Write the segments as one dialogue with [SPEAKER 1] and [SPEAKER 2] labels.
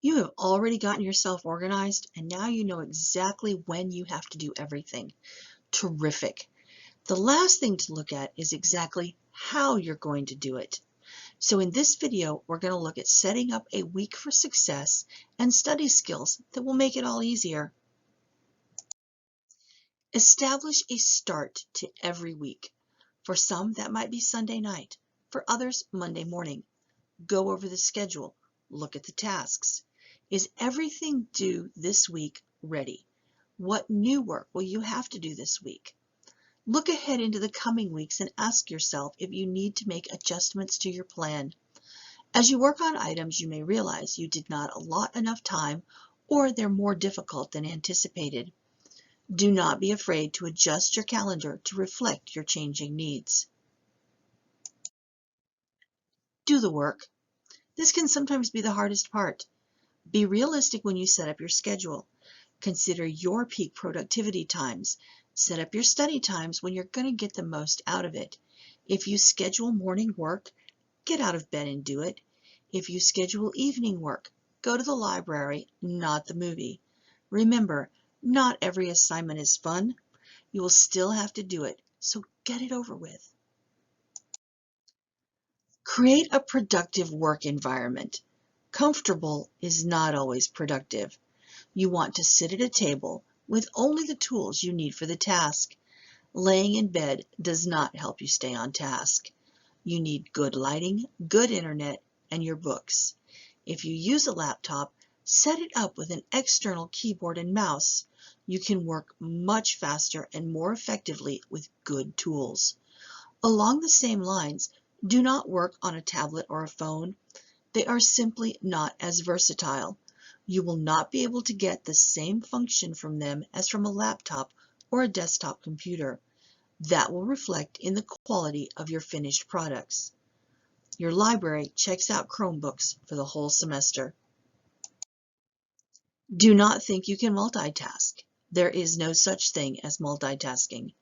[SPEAKER 1] You have already gotten yourself organized, and now you know exactly when you have to do everything. Terrific. The last thing to look at is exactly how you're going to do it. So in this video, we're going to look at setting up a week for success and study skills that will make it all easier. Establish a start to every week. For some, that might be Sunday night. For others, Monday morning. Go over the schedule. Look at the tasks. Is everything due this week ready? What new work will you have to do this week? Look ahead into the coming weeks and ask yourself if you need to make adjustments to your plan. As you work on items, you may realize you did not allot enough time or they're more difficult than anticipated. Do not be afraid to adjust your calendar to reflect your changing needs. Do the work. This can sometimes be the hardest part. Be realistic when you set up your schedule. Consider your peak productivity times. Set up your study times when you're going to get the most out of it. If you schedule morning work, get out of bed and do it. If you schedule evening work, go to the library, not the movie. Remember, not every assignment is fun. You will still have to do it, so get it over with. Create a productive work environment. Comfortable is not always productive. You want to sit at a table with only the tools you need for the task. Laying in bed does not help you stay on task. You need good lighting, good internet, and your books. If you use a laptop, set it up with an external keyboard and mouse. You can work much faster and more effectively with good tools. Along the same lines, do not work on a tablet or a phone. They are simply not as versatile. You will not be able to get the same function from them as from a laptop or a desktop computer. That will reflect in the quality of your finished products. Your library checks out Chromebooks for the whole semester. Do not think you can multitask. There is no such thing as multitasking.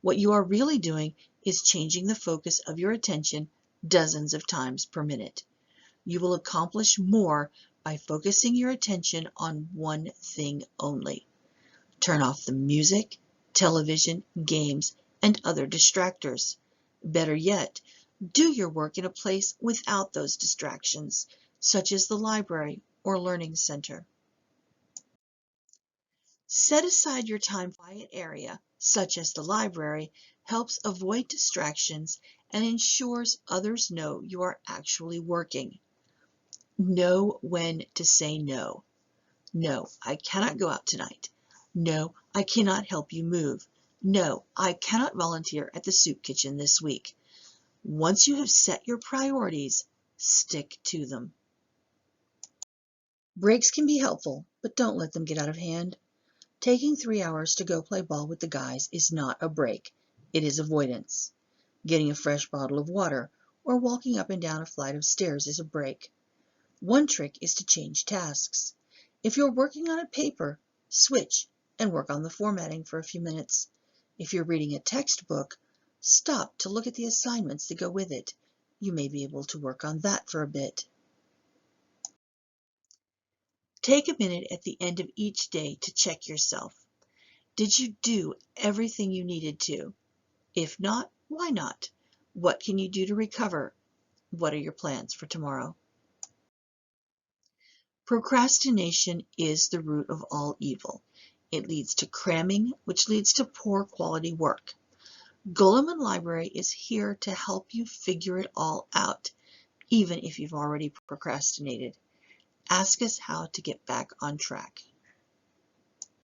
[SPEAKER 1] What you are really doing is changing the focus of your attention dozens of times per minute. You will accomplish more by focusing your attention on one thing only. Turn off the music, television, games, and other distractors. Better yet, do your work in a place without those distractions, such as the library or learning center. Set aside your time. Quiet area, such as the library, helps avoid distractions and ensures others know you are actually working. Know when to say no. No, I cannot go out tonight. No, I cannot help you move. No, I cannot volunteer at the soup kitchen this week. Once you have set your priorities, stick to them. Breaks can be helpful, but don't let them get out of hand. Taking 3 hours to go play ball with the guys is not a break. It is avoidance. Getting a fresh bottle of water or walking up and down a flight of stairs is a break. One trick is to change tasks. If you're working on a paper, switch and work on the formatting for a few minutes. If you're reading a textbook, stop to look at the assignments that go with it. You may be able to work on that for a bit. Take a minute at the end of each day to check yourself. Did you do everything you needed to? If not, why not? What can you do to recover? What are your plans for tomorrow? Procrastination is the root of all evil. It leads to cramming, which leads to poor quality work. Goleman Library is here to help you figure it all out, even if you've already procrastinated. Ask us how to get back on track.